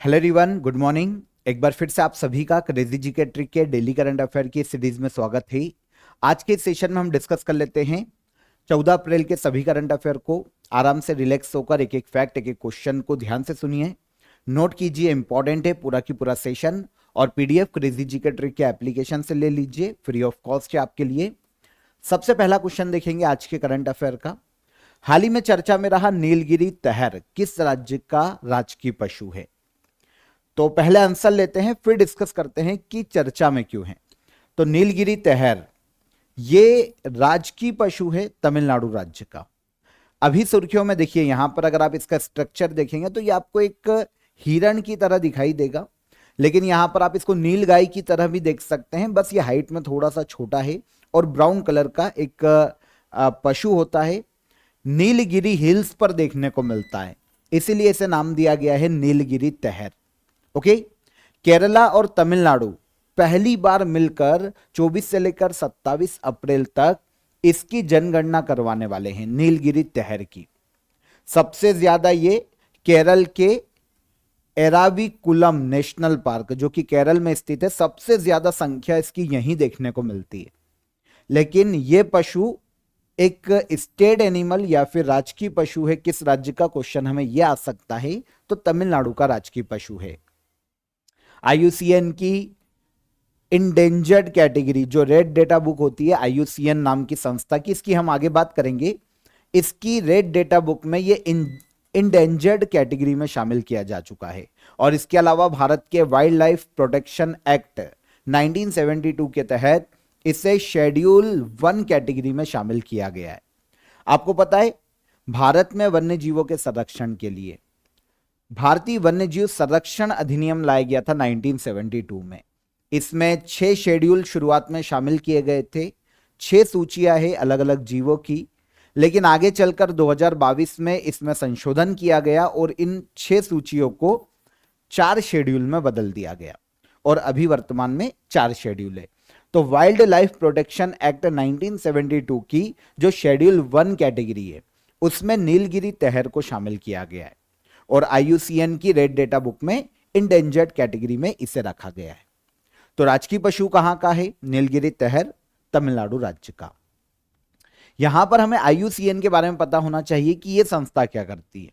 Hello everyone, good morning. एक बार फिर से आप सभी का क्रेजी जी के ट्रिक के डेली करंट अफेयर की सीरीज में स्वागत है। आज के सेशन में हम डिस्कस कर लेते हैं 14 अप्रैल के सभी करंट अफेयर को। आराम से रिलैक्स होकर एक एक फैक्ट, एक एक क्वेश्चन को ध्यान से सुनिए, नोट कीजिए, इंपॉर्टेंट है पूरा की पूरा सेशन। और पीडीएफ क्रेजी जी के ट्रिक के एप्लीकेशन से ले लीजिए, फ्री ऑफ कॉस्ट है आपके लिए। सबसे पहला क्वेश्चन देखेंगे आज के करंट अफेयर का। हाल ही में चर्चा में रहा नीलगिरी तहर किस राज्य का राजकीय पशु है? तो पहले आंसर लेते हैं, फिर डिस्कस करते हैं कि चर्चा में क्यों है। तो नीलगिरी तहर ये राजकीय पशु है तमिलनाडु राज्य का। अभी सुर्खियों में देखिए, यहां पर अगर आप इसका स्ट्रक्चर देखेंगे तो ये आपको एक हिरण की तरह दिखाई देगा, लेकिन यहां पर आप इसको नीलगाय की तरह भी देख सकते हैं। बस ये हाइट में थोड़ा सा छोटा है और ब्राउन कलर का एक पशु होता है। नीलगिरी हिल्स पर देखने को मिलता है, इसीलिए इसे नाम दिया गया है नीलगिरी तहर। ओके। केरला और तमिलनाडु पहली बार मिलकर 24 से लेकर 27 अप्रैल तक इसकी जनगणना करवाने वाले हैं, नीलगिरी तहर की। सबसे ज्यादा ये केरल के एराविकुलम नेशनल पार्क, जो कि केरल में स्थित है, सबसे ज्यादा संख्या इसकी यहीं देखने को मिलती है। लेकिन ये पशु एक स्टेट एनिमल या फिर राजकीय पशु है किस राज्य का, क्वेश्चन हमें यह आ सकता है। तो तमिलनाडु का राजकीय पशु है। आईयूसीएन की इंडेंजर्ड कैटेगरी, जो रेड डेटा बुक होती है आईयूसीएन नाम की संस्था की, इसकी हम आगे बात करेंगे। इसकी रेड डेटा बुक में ये इंडेंजर्ड कैटेगरी में शामिल किया जा चुका है। और इसके अलावा भारत के वाइल्ड लाइफ प्रोटेक्शन एक्ट 1972 के तहत इसे शेड्यूल 1 कैटेगरी में शामिल किया गया है। आपको पता है, भारत में वन्य जीवों के संरक्षण के लिए भारतीय वन्यजीव संरक्षण अधिनियम लाया गया था 1972 में। इसमें 6 शेड्यूल शुरुआत में शामिल किए गए थे, 6 सूचियां हैं अलग अलग जीवों की। लेकिन आगे चलकर 2022 में इसमें संशोधन किया गया और इन 6 सूचियों को 4 शेड्यूल में बदल दिया गया और अभी वर्तमान में 4 शेड्यूल है। तो वाइल्ड लाइफ प्रोटेक्शन एक्ट 1972 की जो शेड्यूल 1 कैटेगरी है, उसमें नीलगिरी तहर को शामिल किया गया है और आईयूसीएन की रेड डेटा बुक में इंडेंजर्ड कैटेगरी में इसे रखा गया है। तो राजकीय पशु कहां का है? नीलगिरी तहर तमिलनाडु राज्य का। यहां पर हमें आईयूसीएन के बारे में पता होना चाहिए कि यह संस्था क्या करती है,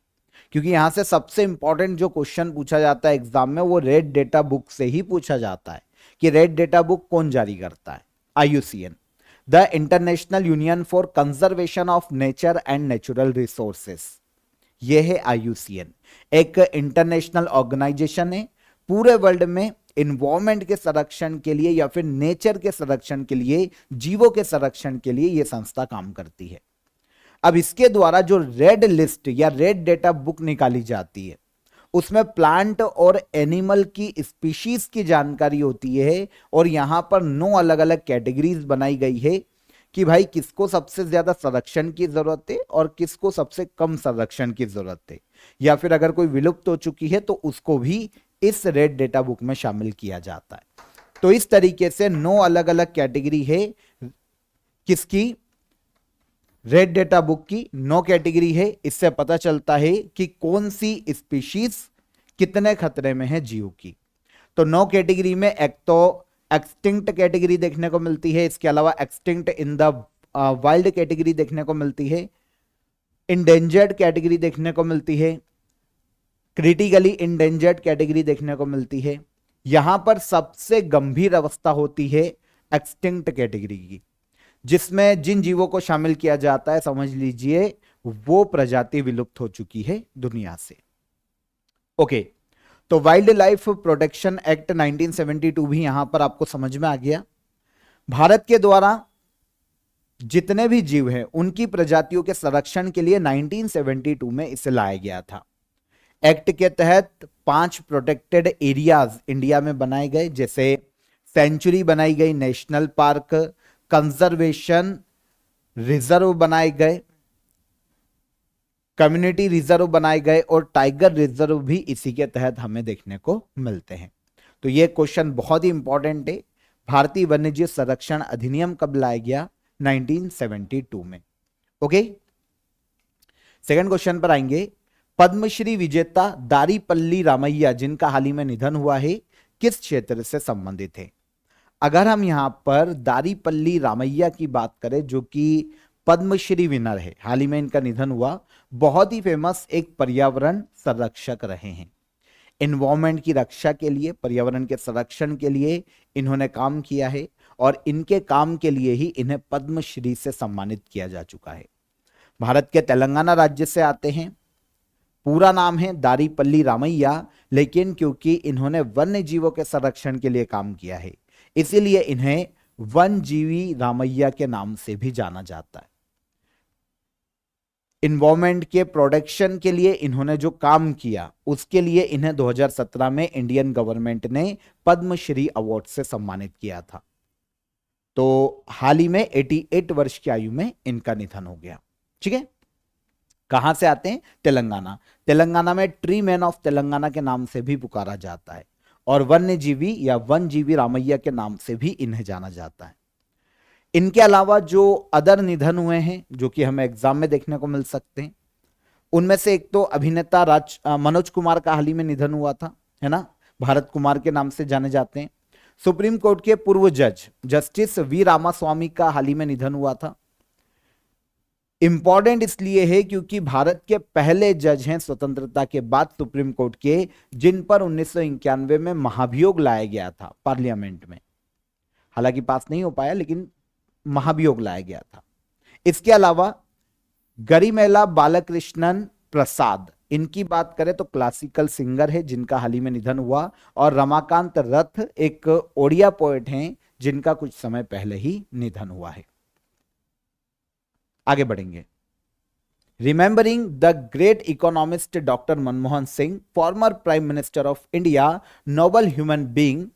क्योंकि यहां से सबसे इंपॉर्टेंट जो क्वेश्चन पूछा जाता है एग्जाम में, वो रेड डेटा बुक से ही पूछा जाता है कि रेड डेटा बुक कौन जारी करता है? IUCN, the international union for conservation of nature and natural resources. यह है आईयूसीएन, एक इंटरनेशनल ऑर्गेनाइजेशन है। पूरे वर्ल्ड में इन्वायरमेंट के संरक्षण के लिए या फिर नेचर के संरक्षण के लिए, जीवों के संरक्षण के लिए यह संस्था काम करती है। अब इसके द्वारा जो रेड लिस्ट या रेड डेटा बुक निकाली जाती है, उसमें प्लांट और एनिमल की स्पीशीज की जानकारी होती है। और यहां पर 9 अलग अलग कैटेगरीज बनाई गई है कि भाई किसको सबसे ज्यादा संरक्षण की जरूरत है और किसको सबसे कम संरक्षण की जरूरत है, या फिर अगर कोई विलुप्त हो चुकी है तो उसको भी इस रेड डेटा बुक में शामिल किया जाता है। तो इस तरीके से 9 अलग अलग कैटेगरी है किसकी? रेड डेटा बुक की 9 कैटेगरी है। इससे पता चलता है कि कौन सी स्पीशीज कितने खतरे में है जीव की। तो 9 कैटेगरी में एक तो एक्सटिंक्ट कैटेगरी देखने को मिलती है, इसके अलावा extinct in the wild category देखने को मिलती है, इंडेंजर्ड कैटेगरी देखने को मिलती है, क्रिटिकली इंडेंजर्ड कैटेगरी देखने को मिलती है। यहां पर सबसे गंभीर अवस्था होती है एक्सटिंक्ट कैटेगरी की, जिसमें जिन जीवों को शामिल किया जाता है, समझ लीजिए वो प्रजाति विलुप्त हो चुकी है दुनिया से। ओके। तो वाइल्ड लाइफ प्रोटेक्शन एक्ट 1972 भी यहां पर आपको समझ में आ गया। भारत के द्वारा जितने भी जीव हैं उनकी प्रजातियों के संरक्षण के लिए 1972 में इसे लाया गया था। एक्ट के तहत 5 प्रोटेक्टेड एरियाज इंडिया में बनाए गए, जैसे सेंचुरी बनाई गई, नेशनल पार्क, कंजर्वेशन रिजर्व बनाए गए, कम्युनिटी रिजर्व बनाए गए और टाइगर रिजर्व भी इसी के तहत हमें देखने को मिलते हैं। तो यह क्वेश्चन बहुत ही इंपॉर्टेंट है। भारतीय वन्यजीव संरक्षण अधिनियम कब लाया गया? 1972 में। ओके। सेकंड क्वेश्चन पर आएंगे। पद्मश्री विजेता दारीपल्ली रामैया, जिनका हाल ही में निधन हुआ है, किस क्षेत्र से संबंधित है? अगर हम यहां पर दारीपल्ली रामैया की बात करें, जो कि पद्मश्री विनर है, हाल ही में इनका निधन हुआ, बहुत ही फेमस एक पर्यावरण संरक्षक रहे हैं। एनवायरमेंट की रक्षा के लिए, पर्यावरण के संरक्षण के लिए इन्होंने काम किया है और इनके काम के लिए ही इन्हें पद्मश्री से सम्मानित किया जा चुका है। भारत के तेलंगाना राज्य से आते हैं। पूरा नाम है दारीपल्ली रामैया, लेकिन क्योंकि इन्होंने वन्य जीवों के संरक्षण के लिए काम किया है, इसीलिए इन्हें वनजीवी रामैया के नाम से भी जाना जाता है। इन्वायरमेंट के प्रोटेक्शन के लिए इन्होंने जो काम किया, उसके लिए इन्हें 2017 में इंडियन गवर्नमेंट ने पद्मश्री अवार्ड से सम्मानित किया था। तो हाल ही में 88 वर्ष की आयु में इनका निधन हो गया। ठीक है, कहां से आते हैं? तेलंगाना। तेलंगाना में ट्री मैन ऑफ तेलंगाना के नाम से भी पुकारा जाता है और वन्यजीवी या वनजीवी रामैया के नाम से भी इन्हें जाना जाता है। इनके अलावा जो अदर निधन हुए हैं, जो कि हमें एग्जाम में देखने को मिल सकते हैं, उनमें से एक तो अभिनेता मनोज कुमार का हाल ही में निधन हुआ था, है ना, भारत कुमार के नाम से जाने जाते हैं। सुप्रीम कोर्ट के पूर्व जज जस्टिस वी रामास्वामी का हाल ही में निधन हुआ था। इंपॉर्टेंट इसलिए है क्योंकि भारत के पहले जज हैं स्वतंत्रता के बाद सुप्रीम कोर्ट के, जिन पर 1991 में महाभियोग लाया गया था पार्लियामेंट में। हालांकि पास नहीं हो पाया, लेकिन महाभियोग लाया गया था। इसके अलावा गरिमेला बालकृष्णन प्रसाद, इनकी बात करें तो क्लासिकल सिंगर है, जिनका हाल ही में निधन हुआ। और रमाकांत रथ एक ओडिया पोएट हैं, जिनका कुछ समय पहले ही निधन हुआ है। आगे बढ़ेंगे। Remembering the great economist doctor Manmohan Singh, former prime minister of India, noble human being,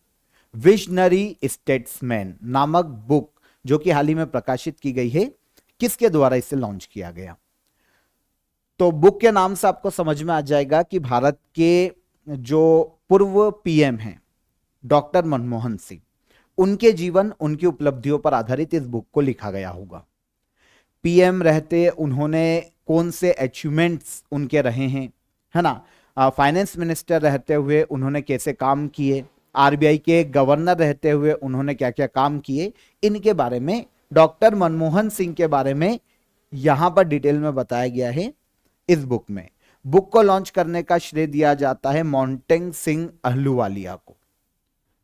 visionary statesman नामक बुक, जो कि हाल ही में प्रकाशित की गई है, किसके द्वारा इसे लॉन्च किया गया? तो बुक के नाम से आपको समझ में आ जाएगा कि भारत के जो पूर्व पीएम हैं डॉक्टर मनमोहन सिंह, उनके जीवन, उनकी उपलब्धियों पर आधारित इस बुक को लिखा गया होगा। पीएम रहते उन्होंने कौन से अचीवमेंट्स उनके रहे हैं, है ना, फाइनेंस मिनिस्टर रहते हुए उन्होंने कैसे काम किए, आरबीआई के गवर्नर रहते हुए उन्होंने क्या क्या काम किए, इनके बारे में, डॉक्टर मनमोहन सिंह के बारे में यहां पर डिटेल में बताया गया है इस बुक में। बुक को लॉन्च करने का श्रेय दिया जाता है मोंटेग सिंह अहलूवालिया को।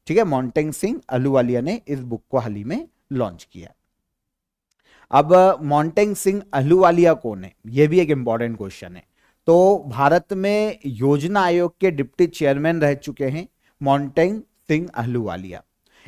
ठीक है, मोंटेग सिंह अहलूवालिया ने इस बुक को हाल ही में लॉन्च किया। अब मोंटेग सिंह अहलूवालिया कौन है, यह भी एक इंपॉर्टेंट क्वेश्चन है। तो भारत में योजना आयोग के डिप्टी चेयरमैन रह चुके हैं मोंटेग सिंह अहलूवालिया।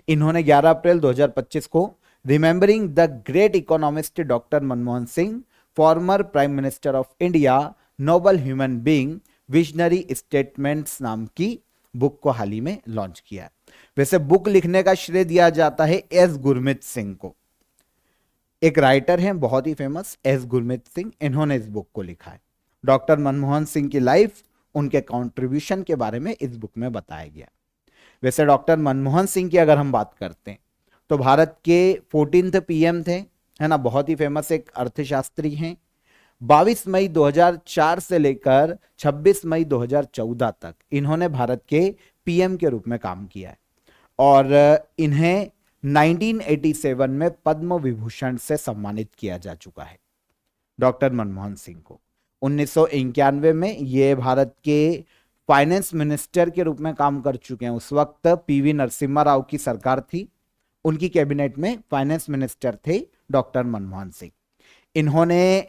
इन्होंने 11 अप्रैल 2025 को remembering the great economist doctor Manmohan Singh, former prime minister of India, noble human being, visionary statements नाम की बुक को हाल ही में लॉन्च किया। वैसे बुक लिखने का श्रेय दिया जाता है एस गुरमीत सिंह को। एक राइटर हैं बहुत ही फेमस, एस गुरमीत सिंह, इन्होंने इस बुक को लिखा है। डॉक्टर मनमोहन सिंह की लाइफ, उनके कंट्रीब्यूशन के बारे में इस बुक में बताया गया। वैसे डॉक्टर मनमोहन सिंह की अगर हम बात करते हैं तो भारत के 14th पीएम थे, है ना, बहुत ही फेमस एक अर्थशास्त्री हैं। 22 मई 2004 से लेकर 26 मई 2014 तक इन्होंने भारत के पीएम के रूप में काम किया है और इन्हें 1987 में पद्म विभूषण से सम्मानित किया जा चुका है। डॉक्टर मनमोहन सिंह को 1991 में ये भारत के फाइनेंस मिनिस्टर के रूप में काम कर चुके हैं। उस वक्त पीवी नरसिम्हा राव की सरकार थी, उनकी कैबिनेट में फाइनेंस मिनिस्टर थे डॉक्टर मनमोहन सिंह। इन्होंने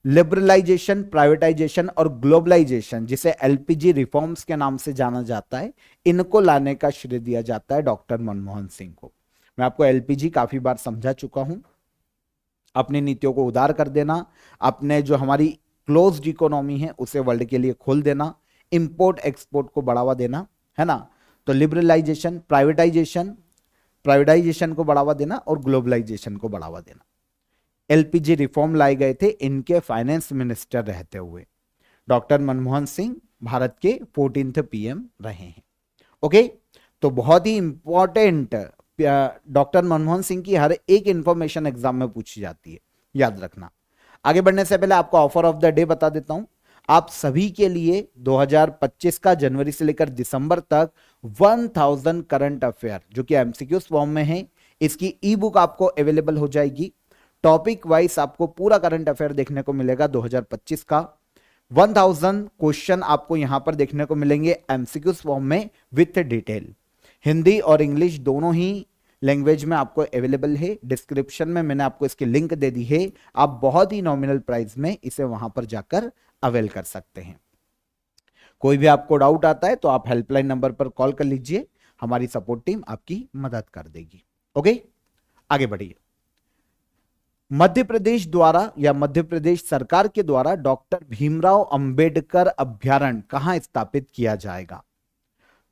लिबरलाइजेशन, प्राइवेटाइजेशन और ग्लोबलाइजेशन, जिसे एलपीजी रिफॉर्म्स के नाम से जाना जाता है, इनको लाने का श्रेय दिया जाता है डॉक्टर मनमोहन सिंह को। मैं आपको एलपीजी काफी बार समझा चुका हूं। अपनी नीतियों को उदार कर देना, अपने जो हमारी क्लोज्ड इकोनॉमी है उसे वर्ल्ड के लिए खोल देना, इंपोर्ट एक्सपोर्ट को बढ़ावा देना, है ना। तो लिबरलाइजेशन, प्राइवेटाइजेशन को बढ़ावा देना और ग्लोबलाइजेशन को बढ़ावा देना। एलपीजी रिफॉर्म लाए गए थे इनके फाइनेंस मिनिस्टर रहते हुए। डॉक्टर मनमोहन सिंह भारत के 14th पीएम रहे हैं। ओके, तो बहुत ही इंपॉर्टेंट, डॉक्टर मनमोहन सिंह की हर एक इंफॉर्मेशन एग्जाम में पूछी जाती है, याद रखना। आगे बढ़ने से पहले आपको ऑफर ऑफ द डे बता देता हूं। आप सभी के लिए 2025 का जनवरी से लेकर दिसंबर तक 1000 करंट अफेयर जो कि एमसीक्यूज फॉर्म में है, इसकी ई बुक आपको अवेलेबल हो जाएगी। टॉपिक वाइज आपको पूरा करंट अफेयर देखने को मिलेगा 2025 का। 1000 क्वेश्चन आपको यहां पर देखने को मिलेंगे एमसीक्यूज फॉर्म में विथ डिटेल। हिंदी और इंग्लिश दोनों ही लैंग्वेज में आपको अवेलेबल है। डिस्क्रिप्शन में मैंने आपको इसकी लिंक दे दी है, आप बहुत ही नॉमिनल प्राइस में इसे वहां पर जाकर अवेल कर सकते हैं। कोई भी आपको डाउट आता है तो आप हेल्पलाइन नंबर पर कॉल कर लीजिए, हमारी सपोर्ट टीम आपकी मदद कर देगी। ओके, आगे बढ़िए। मध्य प्रदेश द्वारा या मध्य प्रदेश सरकार के द्वारा डॉक्टर भीमराव अंबेडकर अभ्यारण्य कहां स्थापित किया जाएगा?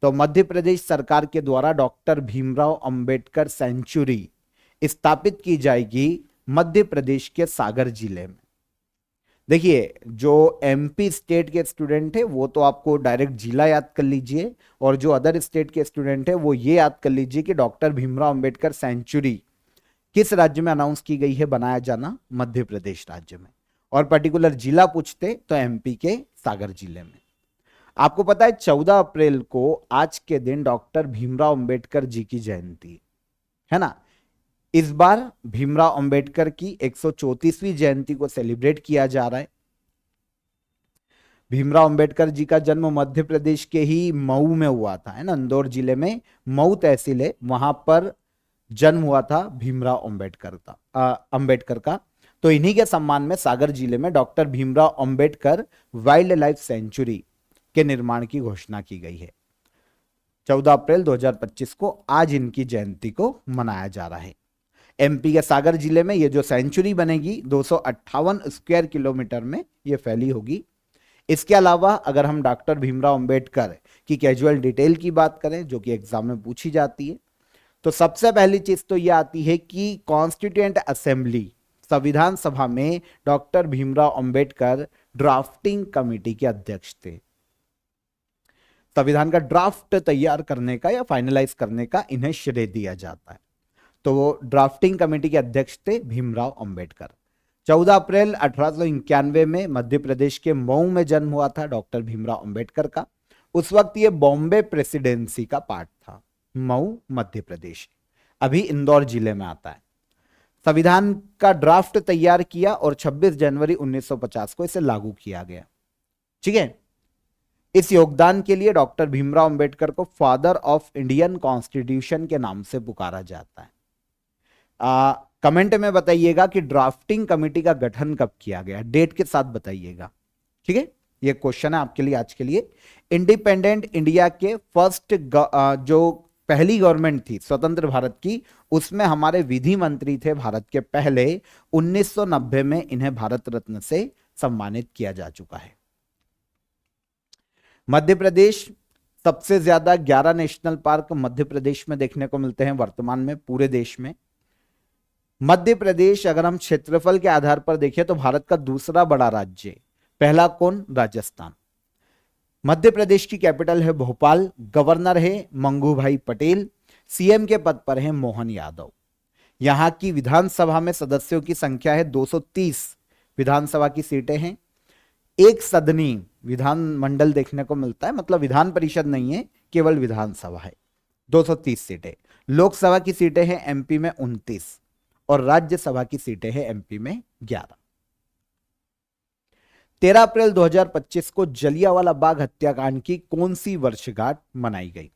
तो मध्य प्रदेश सरकार के द्वारा डॉक्टर भीमराव अंबेडकर सेंचुरी स्थापित की जाएगी मध्य प्रदेश के सागर जिले में। देखिए, जो एमपी स्टेट के स्टूडेंट है वो तो आपको डायरेक्ट जिला याद कर लीजिए, और जो अदर स्टेट के स्टूडेंट है वो ये याद कर लीजिए कि डॉक्टर भीमराव अंबेडकर सेंचुरी किस राज्य में अनाउंस की गई है बनाया जाना? मध्य प्रदेश राज्य में। और पर्टिकुलर जिला पूछते तो एमपी के सागर जिले में। आपको पता है 14 अप्रैल को आज के दिन डॉक्टर भीमराव अंबेडकर जी की जयंती है ना। इस बार भीमराव अंबेडकर की 134वीं जयंती को सेलिब्रेट किया जा रहा है। भीमराव अंबेडकर जी का जन्म मध्य प्रदेश के ही मऊ में हुआ था, है ना। इंदौर जिले में मऊ तहसील है, वहां पर जन्म हुआ था भीमराव अंबेडकर का। तो इन्हीं के सम्मान में सागर जिले में doctor Bhimrao Ambedkar wild life sanctuary के निर्माण की घोषणा की गई है। 14 अप्रैल 2025 को आज इनकी जयंती को मनाया जा रहा है। एमपी के सागर जिले में ये जो सेंचुरी बनेगी 258 स्क्वायर किलोमीटर में ये फैली होगी। इसके अलावा अगर हम डॉक्टर भीमराव अंबेडकर की कैजुअल डिटेल की बात करें जो कि एग्जाम में पूछी जाती है, तो सबसे पहली चीज तो यह आती है कि कॉन्स्टिट्यूएंट असेंबली संविधान सभा में doctor Bhimrao Ambedkar drafting committee के अध्यक्ष थे। संविधान का ड्राफ्ट तैयार करने का या फाइनलाइज करने का इन्हें श्रेय दिया जाता है। तो वो ड्राफ्टिंग कमेटी के अध्यक्ष थे भीमराव अंबेडकर। 14 अप्रैल 1891 में मध्य प्रदेश के मऊ में जन्म हुआ था डॉक्टर भीमराव अंबेडकर का। उस वक्त ये बॉम्बे प्रेसिडेंसी का पार्ट था। मऊ मध्य प्रदेश, अभी इंदौर जिले में आता है। संविधान का ड्राफ्ट तैयार किया और 26 जनवरी 1950 को इसे लागू किया गया। ठीक है, इस योगदान के लिए डॉक्टर भीमराव अंबेडकर को फादर ऑफ इंडियन कॉन्स्टिट्यूशन के नाम से पुकारा जाता है। कमेंट में बताइएगा कि ड्राफ्टिंग कमेटी का गठन कब किया गया, डेट के साथ बताइएगा। ठीक है, ये क्वेश्चन है आपके लिए आज के लिए। इंडिपेंडेंट इंडिया के फर्स्ट जो पहली गवर्नमेंट थी स्वतंत्र भारत की, उसमें हमारे विधि मंत्री थे भारत के पहले। 1990 में इन्हें भारत रत्न से सम्मानित किया जा चुका है। मध्य प्रदेश, सबसे ज्यादा 11 नेशनल पार्क मध्य प्रदेश में देखने को मिलते हैं वर्तमान में पूरे देश में। मध्य प्रदेश अगर हम क्षेत्रफल के आधार पर देखें तो भारत का दूसरा बड़ा राज्य, पहला कौन? राजस्थान। मध्य प्रदेश की कैपिटल है भोपाल, गवर्नर है मंगूभाई पटेल, सीएम के पद पर है मोहन यादव। यहां की विधानसभा में सदस्यों की संख्या है 230 विधानसभा की सीटें हैं। एक सदनी विधानमंडल देखने को मिलता है, मतलब विधान परिषद नहीं है, केवल विधानसभा है। 230 सीटें। लोकसभा की सीटें हैं एमपी में 29 और राज्यसभा की सीटें हैं एमपी में 11। 13 अप्रैल 2025 को जलियांवाला बाग हत्याकांड की कौन सी वर्षगांठ मनाई गई?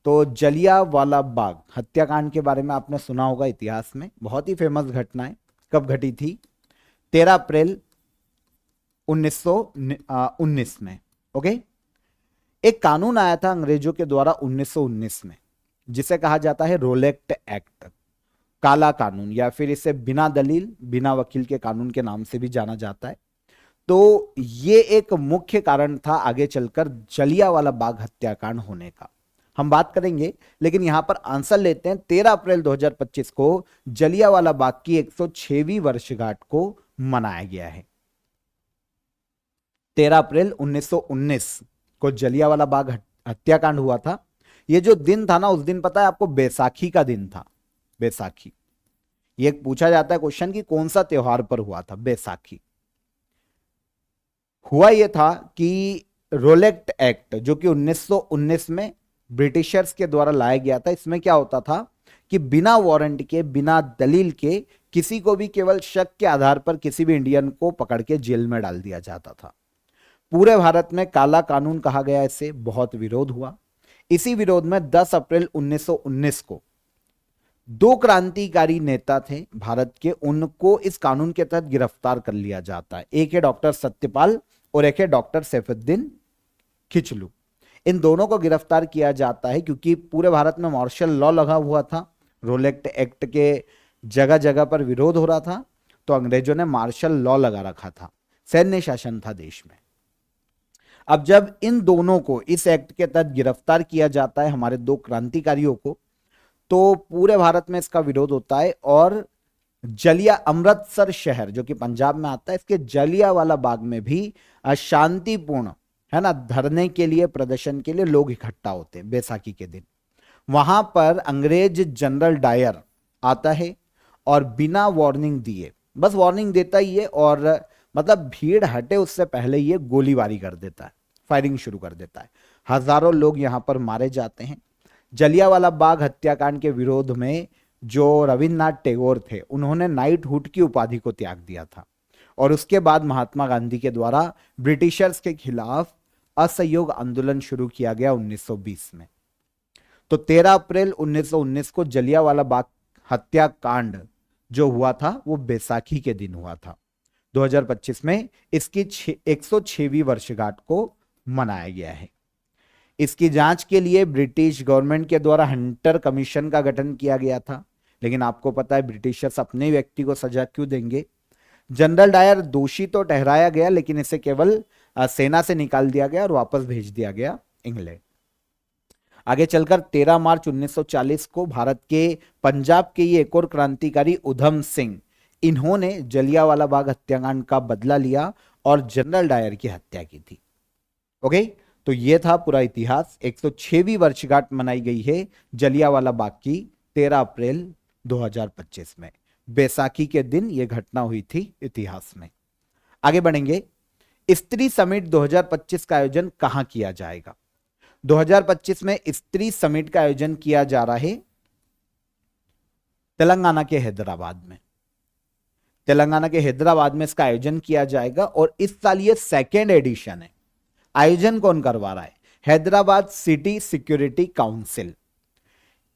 तो जलियांवाला बाग हत्याकांड के बारे में आपने सुना होगा इतिहास में, बहुत ही फेमस घटना है। कब घटी थी? 13 अप्रैल 1919 में। ओके, एक कानून आया था अंग्रेजों के द्वारा 1919 में, जिसे कहा जाता है रोलेक्ट एक्ट, काला कानून, या फिर इसे बिना दलील बिना वकील के कानून के नाम से भी जाना जाता है। तो ये एक मुख्य कारण था आगे चलकर जलियांवाला बाग हत्याकांड होने का, हम बात करेंगे। लेकिन यहां पर आंसर लेते हैं, 13 अप्रैल 2025 को जलियांवाला बाग की 106वीं वर्षगांठ को मनाया गया है। 13 अप्रैल 1919 को जलियांवाला बाग हत्याकांड हुआ था। ये जो दिन था ना, उस दिन पता है आपको, बैसाखी का दिन था। बैसाखी, ये पूछा जाता है क्वेश्चन कि कौन सा त्योहार पर हुआ था? बैसाखी। हुआ यह था कि रोलेक्ट एक्ट जो कि 1919 में ब्रिटिशर्स के द्वारा लाया गया था, इसमें क्या होता था कि बिना वारंट के, बिना दलील के किसी को भी केवल शक के आधार पर किसी भी इंडियन को पकड़ के जेल में डाल दिया जाता था। पूरे भारत में काला कानून कहा गया, इससे बहुत विरोध हुआ। इसी विरोध में 10 अप्रैल 1919 को दो क्रांतिकारी नेता थे भारत के, उनको इस कानून के तहत गिरफ्तार कर लिया जाता है। एक है डॉक्टर सत्यपाल और एक है डॉक्टर सैफुद्दीन खिचलू। इन दोनों को गिरफ्तार किया जाता है क्योंकि पूरे भारत में मार्शल लॉ लगा हुआ था, रोलेक्ट एक्ट के जगह जगह पर विरोध हो रहा था, तो अंग्रेजों ने मार्शल लॉ लगा रखा था, सैन्य शासन था देश में। अब जब इन दोनों को इस एक्ट के तहत गिरफ्तार किया जाता है, हमारे दो क्रांतिकारियों को, तो पूरे भारत में इसका विरोध होता है और अमृतसर शहर जो कि पंजाब में आता है, इसके जलियांवाला बाग में भी शांतिपूर्ण, है ना, धरने के लिए, प्रदर्शन के लिए लोग इकट्ठा होते हैं बैसाखी के दिन। वहां पर अंग्रेज जनरल डायर आता है और बिना वार्निंग दिए, बस वार्निंग देता ही है और मतलब भीड़ हटे उससे पहले ये गोलीबारी कर देता है, फायरिंग शुरू कर देता है। हजारों लोग यहां पर मारे जाते हैं। जलियांवाला बाग हत्याकांड के विरोध में जो रविन्द्रनाथ टैगोर थे, उन्होंने नाइटहुड की उपाधि को त्याग दिया था और उसके बाद महात्मा गांधी के द्वारा ब्रिटिशर्स के खिलाफ असहयोग आंदोलन शुरू किया गया 1920 में। तो 13 अप्रैल 1919 को जलियांवाला बाग हत्याकांड जो हुआ था वो बैसाखी के दिन हुआ था। 2025 में इसकी 106वीं वर्षगांठ को मनाया गया है। इसकी जांच के लिए ब्रिटिश गवर्नमेंट के द्वारा हंटर कमीशन का गठन किया गया था, लेकिन आपको पता है ब्रिटिशर्स अपने व्यक्ति को सजा क्यों देंगे। जनरल डायर दोषी तो ठहराया गया, लेकिन इसे केवल सेना से निकाल दिया गया और वापस भेज दिया गया इंग्लैंड। आगे चलकर 13 मार्च 1940 को भारत के पंजाब के ये एक और क्रांतिकारी उधम सिंह, इन्होंने जलियांवाला बाग हत्याकांड का बदला लिया और जनरल डायर की हत्या की थी। ओके, तो ये था पूरा इतिहास। 106वीं वर्षगांठ मनाई गई है जलियांवाला बाग की 13 अप्रैल 2025 में। बैसाखी के दिन यह घटना हुई थी इतिहास में। आगे बढ़ेंगे। स्त्री समिट 2025 का आयोजन कहां किया जाएगा? 2025 में स्त्री समिट का आयोजन किया जा रहा है तेलंगाना के हैदराबाद में। तेलंगाना के हैदराबाद में इसका आयोजन किया जाएगा और इस साल ये सेकेंड एडिशन है। आयोजन कौन करवा रहा है? हैदराबाद सिटी सिक्योरिटी काउंसिल,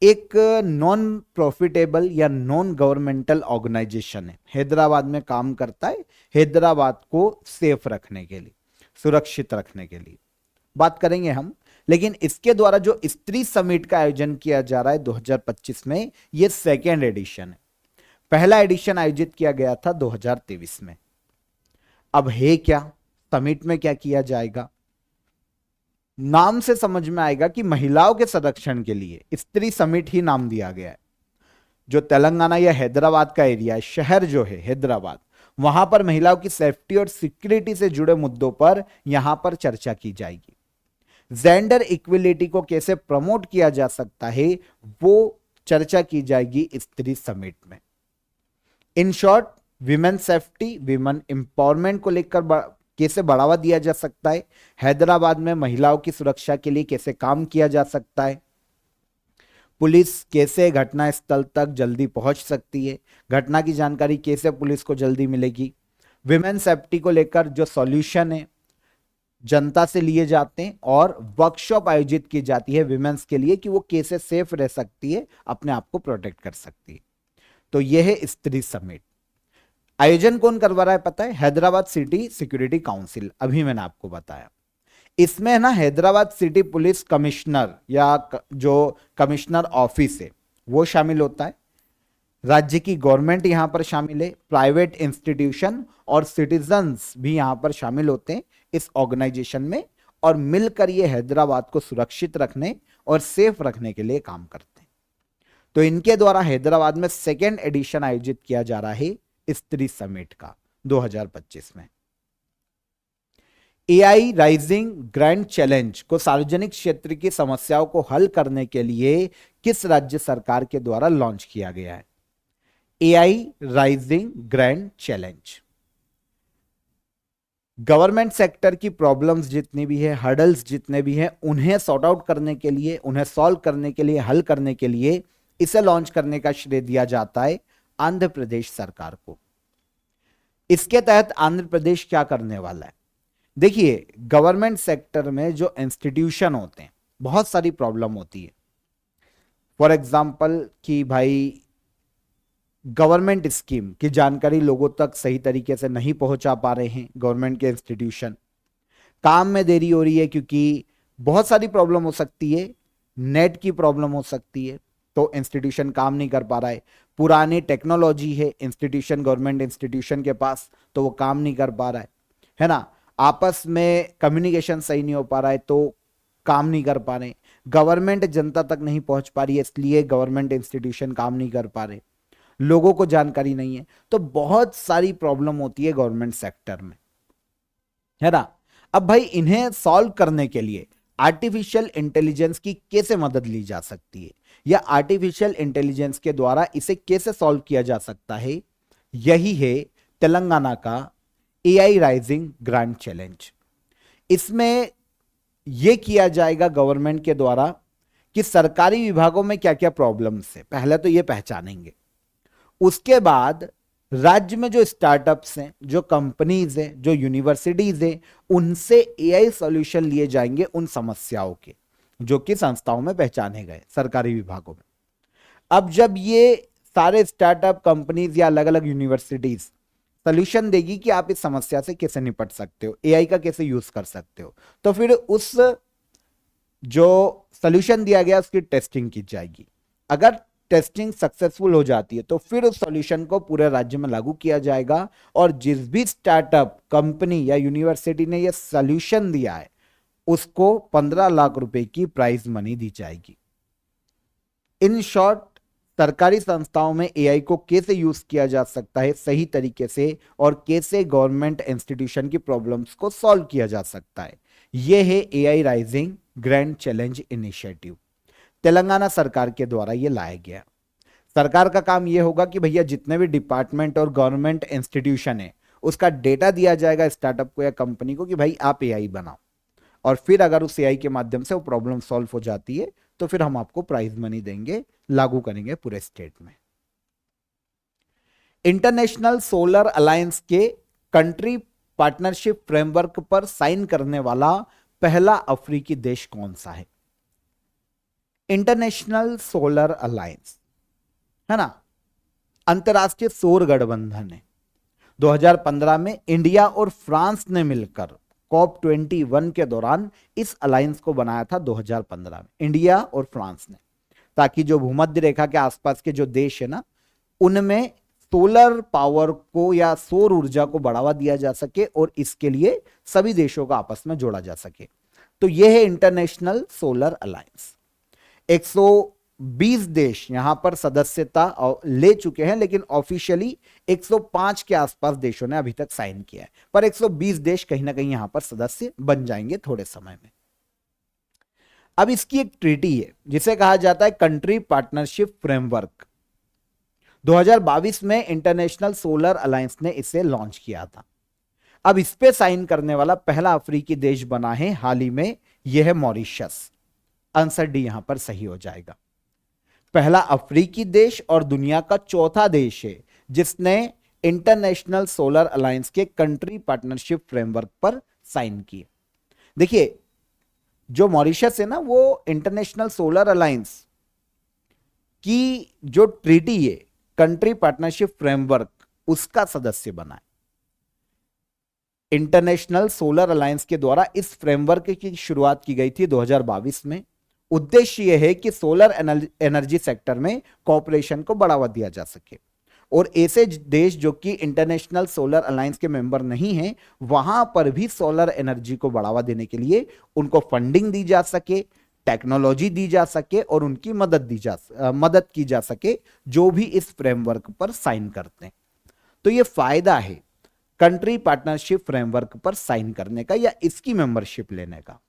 एक नॉन प्रॉफिटेबल या नॉन गवर्नमेंटल ऑर्गेनाइजेशन है, हैदराबाद में काम करता है हैदराबाद को सेफ रखने के लिए, सुरक्षित रखने के लिए बात करेंगे हम। लेकिन इसके द्वारा जो स्त्री समिट का आयोजन किया जा रहा है 2025 में, यह सेकेंड एडिशन है। पहला एडिशन आयोजित किया गया था 2023 में। अब है क्या समिट में क्या किया जाएगा? नाम से समझ में आएगा कि महिलाओं के संरक्षण के लिए स्त्री समिट ही नाम दिया गया है। जो तेलंगाना या हैदराबाद का एरिया है, शहर जो है हैदराबाद, वहां पर महिलाओं की सेफ्टी और सिक्योरिटी से जुड़े मुद्दों पर यहां पर चर्चा की जाएगी। जेंडर इक्विलिटी को कैसे प्रमोट किया जा सकता है वो चर्चा की जाएगी स्त्री समिट में। In short, women safety, women empowerment को लेकर कैसे बढ़ावा दिया जा सकता है, हैदराबाद में महिलाओं की सुरक्षा के लिए कैसे काम किया जा सकता है, पुलिस कैसे घटनास्थल तक जल्दी पहुंच सकती है, घटना की जानकारी कैसे पुलिस को जल्दी मिलेगी, विमेन सेफ्टी को लेकर जो सॉल्यूशन है जनता से लिए जाते हैं और वर्कशॉप आयोजित की जाती है विमेन्स के लिए कि वो कैसे सेफ रह सकती है, अपने आप को प्रोटेक्ट कर सकती है। तो यह है स्त्री समिट। आयोजन कौन करवा रहा है पता है? Hyderabad city security council. अभी मैंने आपको बताया। इसमें ना हैदराबाद सिटी पुलिस कमिश्नर या जो कमिश्नर ऑफिस है वो शामिल होता है, राज्य की गवर्नमेंट यहां पर शामिल है, प्राइवेट इंस्टीट्यूशन और सिटीजन्स भी यहां पर शामिल होते हैं इस ऑर्गेनाइजेशन में, और मिलकर ये हैदराबाद को सुरक्षित रखने और सेफ रखने के लिए काम करते हैं। तो इनके द्वारा हैदराबाद में सेकेंड एडिशन आयोजित किया जा रहा है स्त्री समिट का 2025 में। एआई राइजिंग ग्रैंड चैलेंज को सार्वजनिक क्षेत्र की समस्याओं को हल करने के लिए किस राज्य सरकार के द्वारा लॉन्च किया गया है? AI rising grand challenge government sector की प्रॉब्लम्स जितनी भी है, हर्डल्स जितने भी हैं, उन्हें सॉर्ट आउट करने के लिए, उन्हें सॉल्व करने के लिए, हल करने के लिए इसे लॉन्च करने का श्रेय दिया जाता है आंध्र प्रदेश सरकार को। इसके तहत आंध्र प्रदेश क्या करने वाला है? देखिए, गवर्नमेंट सेक्टर में जो इंस्टीट्यूशन होते हैं, बहुत सारी प्रॉब्लम होती है। फॉर एग्जाम्पल कि भाई गवर्नमेंट स्कीम की जानकारी लोगों तक सही तरीके से नहीं पहुंचा पा रहे हैं गवर्नमेंट के इंस्टीट्यूशन, काम में देरी हो रही है क्योंकि बहुत सारी प्रॉब्लम हो सकती है, नेट की प्रॉब्लम हो सकती है तो इंस्टीट्यूशन काम नहीं कर पा रहा है, पुरानी टेक्नोलॉजी है इंस्टीट्यूशन, गवर्नमेंट इंस्टीट्यूशन के पास, तो वो काम नहीं कर पा रहा है ना, आपस में कम्युनिकेशन सही नहीं हो पा रहा है तो काम नहीं कर पा रहे, गवर्नमेंट जनता तक नहीं पहुंच पा रही है इसलिए गवर्नमेंट इंस्टीट्यूशन काम नहीं कर पा रहे, लोगों को जानकारी नहीं है, तो बहुत सारी प्रॉब्लम होती है गवर्नमेंट सेक्टर में, है ना। अब भाई इन्हें सॉल्व करने के लिए आर्टिफिशियल इंटेलिजेंस की कैसे मदद ली जा सकती है, या आर्टिफिशियल इंटेलिजेंस के द्वारा इसे कैसे सॉल्व किया जा सकता है, यही है तेलंगाना का एआई राइजिंग ग्रैंड चैलेंज। इसमें यह किया जाएगा गवर्नमेंट के द्वारा कि सरकारी विभागों में क्या क्या प्रॉब्लम्स है, पहले तो यह पहचानेंगे, उसके बाद राज्य में जो स्टार्टअप्स हैं, जो कंपनीज हैं, जो यूनिवर्सिटीज हैं, उनसे एआई सॉल्यूशन लिए जाएंगे उन समस्याओं के जो कि संस्थाओं में पहचाने गए सरकारी विभागों में। अब जब ये सारे स्टार्टअप कंपनीज या अलग अलग यूनिवर्सिटीज सॉल्यूशन देगी कि आप इस समस्या से कैसे निपट सकते हो, एआई का कैसे यूज कर सकते हो, तो फिर उस जो सॉल्यूशन दिया गया उसकी टेस्टिंग की जाएगी। अगर टेस्टिंग सक्सेसफुल हो जाती है तो फिर उस सॉल्यूशन को पूरे राज्य में लागू किया जाएगा और जिस भी स्टार्टअप कंपनी या यूनिवर्सिटी ने यह सॉल्यूशन दिया है उसको 15 लाख रुपए की प्राइज मनी दी जाएगी। इन शॉर्ट, सरकारी संस्थाओं में एआई को कैसे यूज किया जा सकता है सही तरीके से और कैसे गवर्नमेंट इंस्टीट्यूशन की प्रॉब्लम्स को सॉल्व किया जा सकता है, यह है AI rising grand challenge initiative, Telangana सरकार के द्वारा यह लाया गया। सरकार का काम यह होगा कि भैया जितने भी डिपार्टमेंट और गवर्नमेंट इंस्टीट्यूशन है उसका डेटा दिया जाएगा स्टार्टअप को या कंपनी को कि भाई आप एआई बनाओ, और फिर अगर उस एआई के माध्यम से वो प्रॉब्लम सॉल्व हो जाती है तो फिर हम आपको प्राइज मनी देंगे, लागू करेंगे पूरे स्टेट में। इंटरनेशनल सोलर अलायंस के कंट्री पार्टनरशिप फ्रेमवर्क पर साइन करने वाला पहला अफ्रीकी देश कौन सा है? इंटरनेशनल सोलर अलायंस है ना, अंतरराष्ट्रीय सौर गठबंधन है। 2015 में इंडिया और फ्रांस ने मिलकर COP21 के दौरान इस अलायंस को बनाया था 2015 में, इंडिया और फ्रांस ने, ताकि जो भूमध्य रेखा के आसपास के जो देश है ना उनमें सोलर पावर को या सौर ऊर्जा को बढ़ावा दिया जा सके और इसके लिए सभी देशों को आपस में जोड़ा जा सके। तो यह है इंटरनेशनल सोलर अलायंस। 120 देश यहां पर सदस्यता ले चुके हैं, लेकिन ऑफिशियली 105 के आसपास देशों ने अभी तक साइन किया है, पर 120 देश कहीं ना कहीं यहां पर सदस्य बन जाएंगे थोड़े समय में। अब इसकी एक ट्रीटी है जिसे कहा जाता है कंट्री पार्टनरशिप फ्रेमवर्क। 2022 में इंटरनेशनल सोलर अलायंस ने इसे लॉन्च किया था। अब इस पे साइन करने वाला पहला अफ्रीकी देश बना है हाल ही में, यह है मॉरिशस। आंसर डी यहां पर सही हो जाएगा। पहला अफ्रीकी देश और दुनिया का चौथा देश है जिसने इंटरनेशनल सोलर अलायंस के कंट्री पार्टनरशिप फ्रेमवर्क पर साइन किए। देखिए, जो मॉरिशस है ना वो इंटरनेशनल सोलर अलायंस की जो ट्रीटी है कंट्री पार्टनरशिप फ्रेमवर्क उसका सदस्य बना है। इंटरनेशनल सोलर अलायंस के द्वारा इस फ्रेमवर्क की शुरुआत की गई थी 2022 में। उद्देश्य यह है कि सोलर एनर्जी सेक्टर में कॉपरेशन को बढ़ावा दिया जा सके और ऐसे देश जो कि इंटरनेशनल सोलर अलायंस के मेंबर नहीं हैं वहां पर भी सोलर एनर्जी को बढ़ावा देने के लिए उनको फंडिंग दी जा सके, टेक्नोलॉजी दी जा सके और उनकी मदद की जा सके जो भी इस फ्रेमवर्क पर साइन करते हैं। तो यह फायदा है कंट्री पार्टनरशिप फ्रेमवर्क पर साइन करने का या इसकी मेंबरशिप लेने का।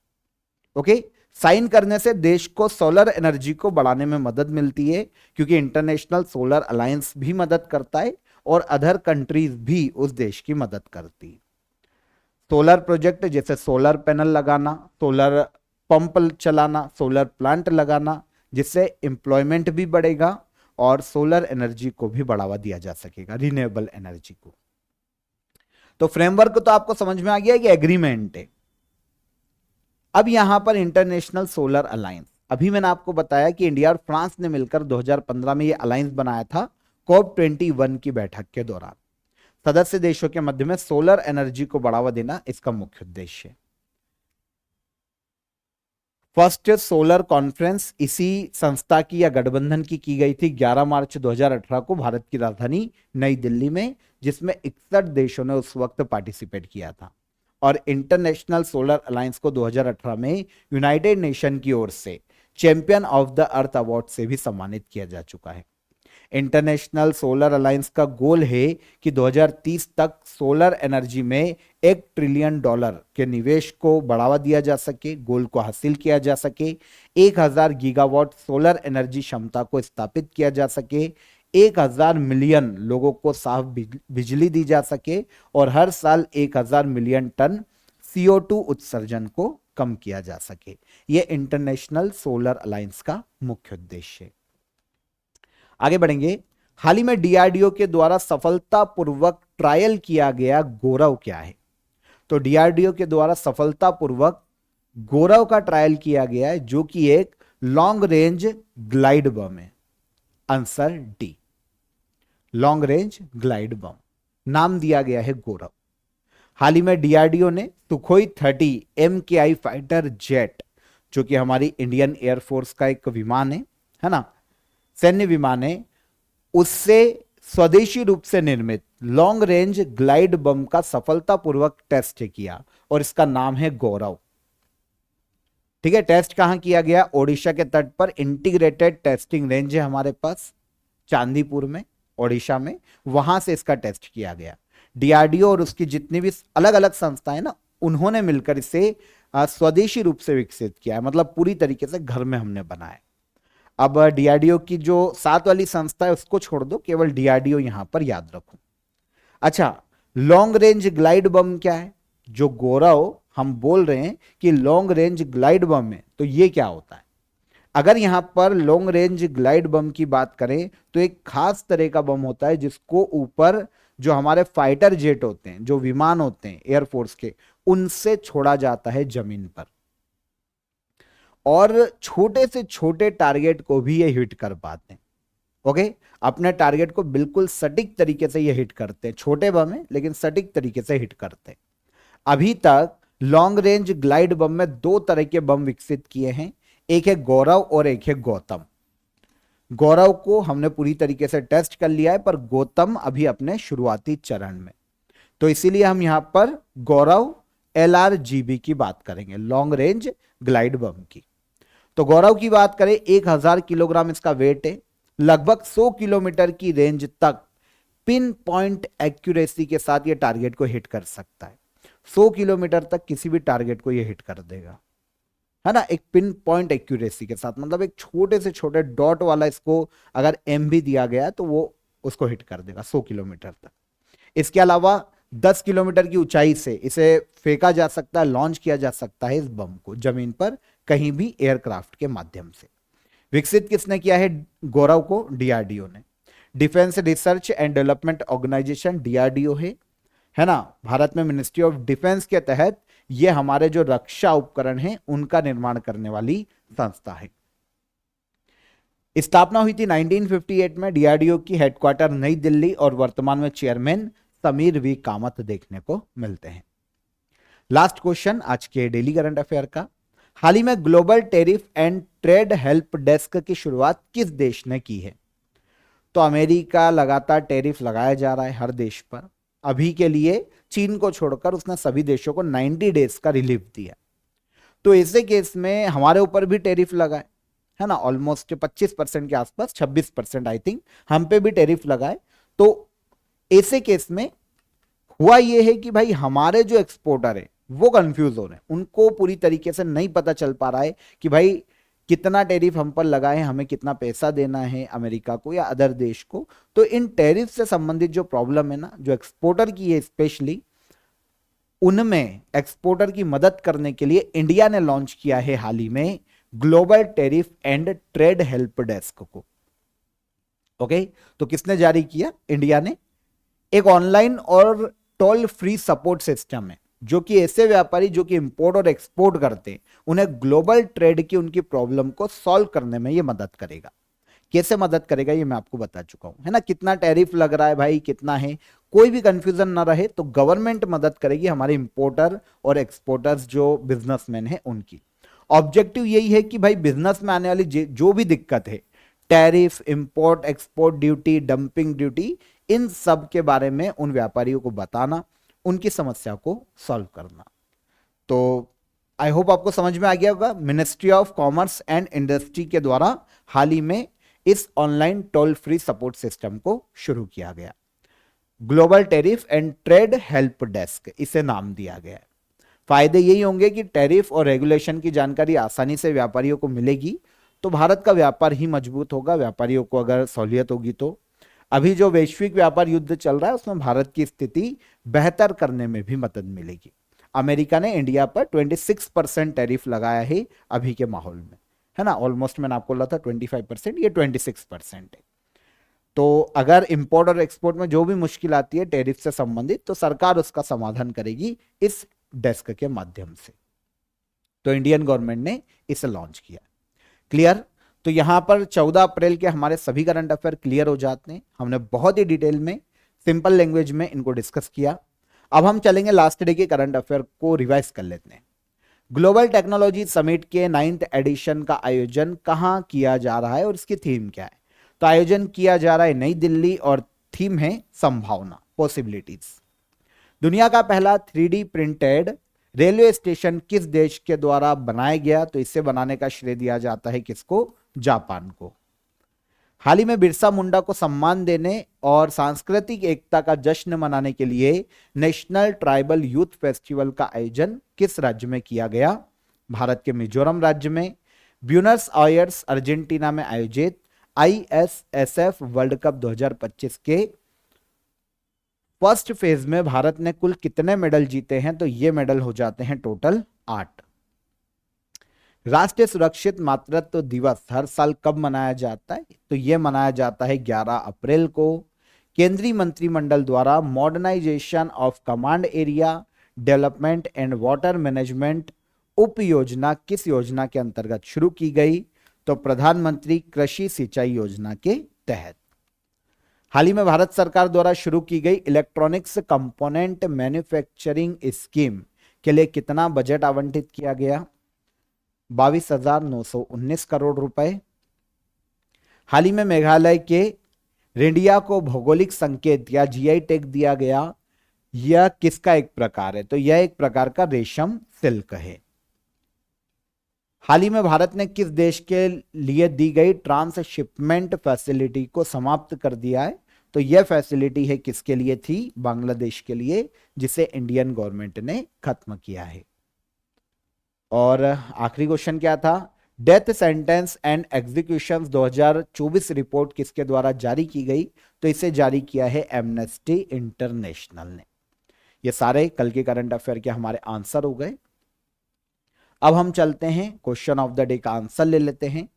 ओके, साइन करने से देश को सोलर एनर्जी को बढ़ाने में मदद मिलती है क्योंकि इंटरनेशनल सोलर अलायंस भी मदद करता है और अदर कंट्रीज भी उस देश की मदद करती है। सोलर प्रोजेक्ट जैसे सोलर पैनल लगाना, सोलर पंप चलाना, सोलर प्लांट लगाना, जिससे एम्प्लॉयमेंट भी बढ़ेगा और सोलर एनर्जी को भी बढ़ावा दिया जा सकेगा, रिन्यूएबल एनर्जी को। तो फ्रेमवर्क तो आपको समझ में आ गया कि एग्रीमेंट है। अब यहां पर इंटरनेशनल सोलर अलायंस, अभी मैंने आपको बताया कि इंडिया और फ्रांस ने मिलकर 2015 में यह अलायंस बनाया था COP21 की बैठक के दौरान। सदस्य देशों के मध्य में सोलर एनर्जी को बढ़ावा देना इसका मुख्य उद्देश्य है। फर्स्ट सोलर कॉन्फ्रेंस इसी संस्था की या गठबंधन की गई थी 11 मार्च 2018 को भारत की राजधानी नई दिल्ली में, जिसमें 61 देशों ने उस वक्त पार्टिसिपेट किया था। और इंटरनेशनल सोलर अलायंस को 2018 में यूनाइटेड नेशन की ओर से champion of the earth award से भी सम्मानित किया जा चुका है। इंटरनेशनल सोलर अलायंस का गोल है कि 2030 तक सोलर एनर्जी में $1 ट्रिलियन के निवेश को बढ़ावा दिया जा सके, गोल को हासिल किया जा सके, 1000 गीगावाट सोलर एनर्जी क्षमता को स्थापित किया जा सके, 1000 मिलियन लोगों को साफ बिजली दी जा सके और हर साल 1000 मिलियन टन CO2 उत्सर्जन को कम किया जा सके। यह इंटरनेशनल सोलर अलायंस का मुख्य उद्देश्य है। आगे बढ़ेंगे। हाल ही में DRDO के द्वारा सफलतापूर्वक ट्रायल किया गया गौरव क्या है? तो DRDO के द्वारा सफलतापूर्वक गौरव का ट्रायल किया गया है, जो कि एक लॉन्ग रेंज ग्लाइड बम है। Answer D, long range glide bomb, नाम दिया गया है गौरव। हाल ही में DRDO ने सुखोई 30 MKI फाइटर जेट, जो कि हमारी इंडियन एयरफोर्स का एक विमान है ना, सैन्य विमान है, उससे स्वदेशी रूप से निर्मित लॉन्ग रेंज ग्लाइड बम का सफलतापूर्वक टेस्ट किया और इसका नाम है गौरव। ठीक है, टेस्ट कहां किया गया? ओडिशा के तट पर इंटीग्रेटेड टेस्टिंग रेंज है हमारे पास चांदीपुर में, ओडिशा में, वहां से इसका टेस्ट किया गया। DRDO और उसकी जितनी भी अलग अलग संस्थाएं ना, उन्होंने मिलकर इसे स्वदेशी रूप से विकसित किया है, मतलब पूरी तरीके से घर में हमने बनाया। अब DRDO की जो 7 वाली संस्था है उसको छोड़ दो, केवल DRDO यहां पर याद रखो। अच्छा, लॉन्ग रेंज ग्लाइड बम क्या है? जो गौरव हम बोल रहे हैं कि लॉन्ग रेंज ग्लाइड बम है, तो ये क्या होता है? अगर यहां पर लॉन्ग रेंज ग्लाइड बम की बात करें तो एक खास तरह का बम होता है जिसको ऊपर जो हमारे फाइटर जेट होते हैं, जो विमान होते हैं एयरफोर्स के, उनसे छोड़ा जाता है जमीन पर और छोटे से छोटे टारगेट को भी ये हिट कर पाते हैं। ओके, अपने टारगेट को बिल्कुल सटीक तरीके से ये हिट करते हैं। छोटे बम है लेकिन सटीक तरीके से हिट करते हैं। अभी तक लॉन्ग रेंज ग्लाइड बम में 2 तरह के बम विकसित किए हैं, एक है गौरव और एक है गौतम। गौरव को हमने पूरी तरीके से टेस्ट कर लिया है, पर गौतम अभी अपने शुरुआती चरण में, तो इसीलिए हम यहां पर गौरव LRGB की बात करेंगे, लॉन्ग रेंज ग्लाइड बम की। तो गौरव की बात करें, 1000 किलोग्राम इसका वेट है, लगभग 100 किलोमीटर की रेंज तक पिन पॉइंट एक्यूरेसी के साथ ये टारगेट को हिट कर सकता है। 100 किलोमीटर तक किसी भी टारगेट को ये हिट कर देगा, है ना, एक पिन पॉइंट एक्यूरेसी के साथ, मतलब एक छोटे से छोटे डॉट वाला इसको अगर एम भी दिया गया तो वो उसको हिट कर देगा 100 किलोमीटर तक। इसके अलावा 10 किलोमीटर की ऊंचाई से इसे फेंका जा सकता है, लॉन्च किया जा सकता है इस बम को जमीन पर कहीं भी एयरक्राफ्ट के माध्यम से। विकसित किसने किया है गौरव को? DRDO ने। Defence research and development organisation DRDO है ना, भारत में मिनिस्ट्री ऑफ डिफेंस के तहत ये हमारे जो रक्षा उपकरण हैं उनका निर्माण करने वाली संस्था है। स्थापना हुई थी 1958 में। DRDO की हेडक्वार्टर नई दिल्ली और वर्तमान में चेयरमैन समीर V कामत देखने को मिलते हैं। लास्ट क्वेश्चन आज के डेली करंट अफेयर का, हाल ही में global tariff and trade help desk की शुरुआत किस देश ने की है? तो अमेरिका लगातार टेरिफ लगाया जा रहा है हर देश पर। अभी के लिए चीन को छोड़कर उसने सभी देशों को 90 डेज का रिलीफ दिया। तो ऐसे केस में हमारे ऊपर भी टेरिफ लगा है ना, ऑलमोस्ट 25% के आसपास, 26% आई थिंक हम पे भी टेरिफ लगा है। तो ऐसे केस में हुआ यह है कि भाई हमारे जो एक्सपोर्टर है वो कंफ्यूज हो रहे हैं, उनको पूरी तरीके से नहीं पता चल पा रहा है कि भाई कितना टेरिफ हम पर लगा है, हमें कितना पैसा देना है अमेरिका को या अदर देश को। तो इन टेरिफ से संबंधित जो प्रॉब्लम है ना, जो एक्सपोर्टर की है स्पेशली, उनमें एक्सपोर्टर की मदद करने के लिए इंडिया ने लॉन्च किया है हाल ही में global tariff and trade help desk को। ओके, तो किसने जारी किया? इंडिया ने। एक ऑनलाइन और टोल फ्री सपोर्ट सिस्टम है जो कि ऐसे व्यापारी जो कि इंपोर्ट और एक्सपोर्ट करते हैं उन्हें ग्लोबल ट्रेड की उनकी प्रॉब्लम को सॉल्व करने में ये मदद करेगा। कैसे मदद करेगा ये मैं आपको बता चुका हूं, है ना। कितना टैरिफ लग रहा है भाई, कितना है, कोई भी कंफ्यूजन ना रहे, तो गवर्नमेंट मदद करेगी हमारे इंपोर्टर और एक्सपोर्टर्स जो बिजनेसमैन है उनकी। ऑब्जेक्टिव यही है कि भाई बिजनेस में आने वाली जो भी दिक्कत है, tariff, import export duty, dumping duty, इन सब के बारे में उन व्यापारियों को बताना, उनकी समस्या को सॉल्व करना। तो आई होप आपको समझ में आ गया होगा। Ministry of commerce and industry के द्वारा हाल ही में इस online toll free support system को शुरू किया गया, global tariff and trade help desk इसे नाम दिया गया है। फायदे यही होंगे कि टैरिफ और रेगुलेशन की जानकारी आसानी से व्यापारियों को मिलेगी, तो भारत का व्यापार ही मजबूत होगा। व्यापारियों को अगर सहूलियत होगी तो अभी जो वैश्विक व्यापार युद्ध चल रहा है उसमें भारत की स्थिति बेहतर करने में भी मदद मिलेगी। अमेरिका ने इंडिया पर 26% टैरिफ लगाया है अभी के माहौल में, है ना। ऑलमोस्ट मैंने आपको बोला था 25%, ये 26% है। तो अगर इंपोर्ट और एक्सपोर्ट में जो भी मुश्किल आती है टैरिफ से संबंधित, तो सरकार उसका समाधान करेगी इस डेस्क के माध्यम से। तो इंडियन गवर्नमेंट ने इसे लॉन्च किया। क्लियर? तो यहां पर 14 अप्रैल के हमारे सभी करंट अफेयर क्लियर हो जाते हैं। हमने बहुत ही डिटेल में सिंपल लैंग्वेज में इनको डिस्कस किया। अब हम चलेंगे लास्ट डे के करंट अफेयर को रिवाइज कर लेते हैं। ग्लोबल टेक्नोलॉजी समिट के 9th एडिशन का आयोजन कहां किया जा रहा है और इसकी थीम क्या है? तो आयोजन किया जा रहा है नई दिल्ली और थीम है संभावना, पॉसिबिलिटीज। दुनिया का पहला 3D प्रिंटेड रेलवे स्टेशन किस देश के द्वारा बनाया गया? तो इसे बनाने का श्रेय दिया जाता है किसको? जापान को। हाल ही में बिरसा मुंडा को सम्मान देने और सांस्कृतिक एकता का जश्न मनाने के लिए नेशनल ट्राइबल यूथ फेस्टिवल का आयोजन किस राज्य में किया गया? भारत के मिजोरम राज्य में। ब्यूनस आयर्स अर्जेंटीना में आयोजित ISSF वर्ल्ड कप 2025 के फर्स्ट फेज में भारत ने कुल कितने मेडल जीते हैं? तो ये मेडल हो जाते हैं टोटल 8। राष्ट्रीय सुरक्षित मातृत्व दिवस हर साल कब मनाया जाता है? तो यह मनाया जाता है 11 अप्रैल को। केंद्रीय मंत्रिमंडल द्वारा modernisation of command area development and water management उप योजना किस योजना के अंतर्गत शुरू की गई? तो प्रधानमंत्री कृषि सिंचाई योजना के तहत। हाल ही में भारत सरकार द्वारा शुरू की गई इलेक्ट्रॉनिक्स कंपोनेंट मैन्युफैक्चरिंग स्कीम के लिए कितना बजट आवंटित किया गया? 22,919 करोड़ रुपए। हाल ही में मेघालय के रेंडिया को भौगोलिक संकेत या GI टैग दिया गया। यह किसका एक प्रकार है? तो यह एक प्रकार का रेशम सिल्क है। हाल ही में भारत ने किस देश के लिए दी गई ट्रांसशिपमेंट फैसिलिटी को समाप्त कर दिया है? तो यह फैसिलिटी है किसके लिए थी? बांग्लादेश के लिए, जिसे इंडियन गवर्नमेंट ने खत्म किया है। और आखिरी क्वेश्चन क्या था? Death sentence and executions 2024 report किसके द्वारा जारी की गई? तो इसे जारी किया है एमनेस्टी इंटरनेशनल ने। ये सारे कल के करंट अफेयर के हमारे आंसर हो गए। अब हम चलते हैं क्वेश्चन ऑफ द डे का आंसर ले लेते हैं।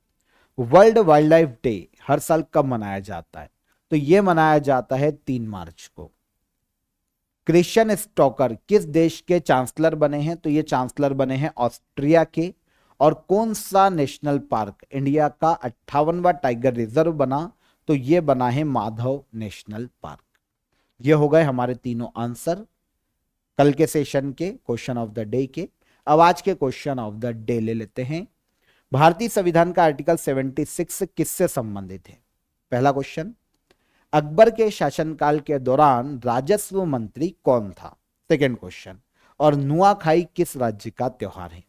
वर्ल्ड वाइल्ड लाइफ डे हर साल कब मनाया जाता है? तो यह मनाया जाता है 3 मार्च को। क्रिश्चियन स्टॉकर किस देश के चांसलर बने हैं? तो ये चांसलर बने हैं ऑस्ट्रिया के। और कौन सा नेशनल पार्क इंडिया का 58वां टाइगर रिजर्व बना? तो ये बना है माधव नेशनल पार्क। ये हो गए हमारे तीनों आंसर कल के सेशन के क्वेश्चन ऑफ द डे के। अब आज के क्वेश्चन ऑफ द डे ले लेते हैं। भारतीय संविधान का आर्टिकल 76 किससे संबंधित है? पहला क्वेश्चन, अकबर के शासनकाल के दौरान राजस्व मंत्री कौन था? सेकेंड क्वेश्चन, और नुआखाई किस राज्य का त्योहार है?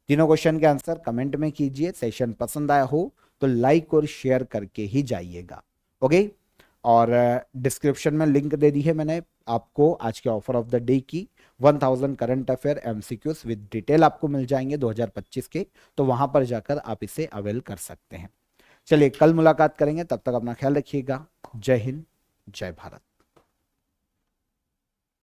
तीनों क्वेश्चन के आंसर कमेंट में कीजिए। सेशन पसंद आया हो तो लाइक और शेयर करके ही जाइएगा। ओके, और डिस्क्रिप्शन में लिंक दे दी है मैंने आपको आज के ऑफर ऑफ द डे की। 1000 current affair MCQs with detail आपको मिल जाएंगे 2025 के, तो वहां पर जाकर आप इसे अवेल कर सकते हैं। चलिए कल मुलाकात करेंगे, तब तक अपना ख्याल रखिएगा। जय हिंद, जय भारत।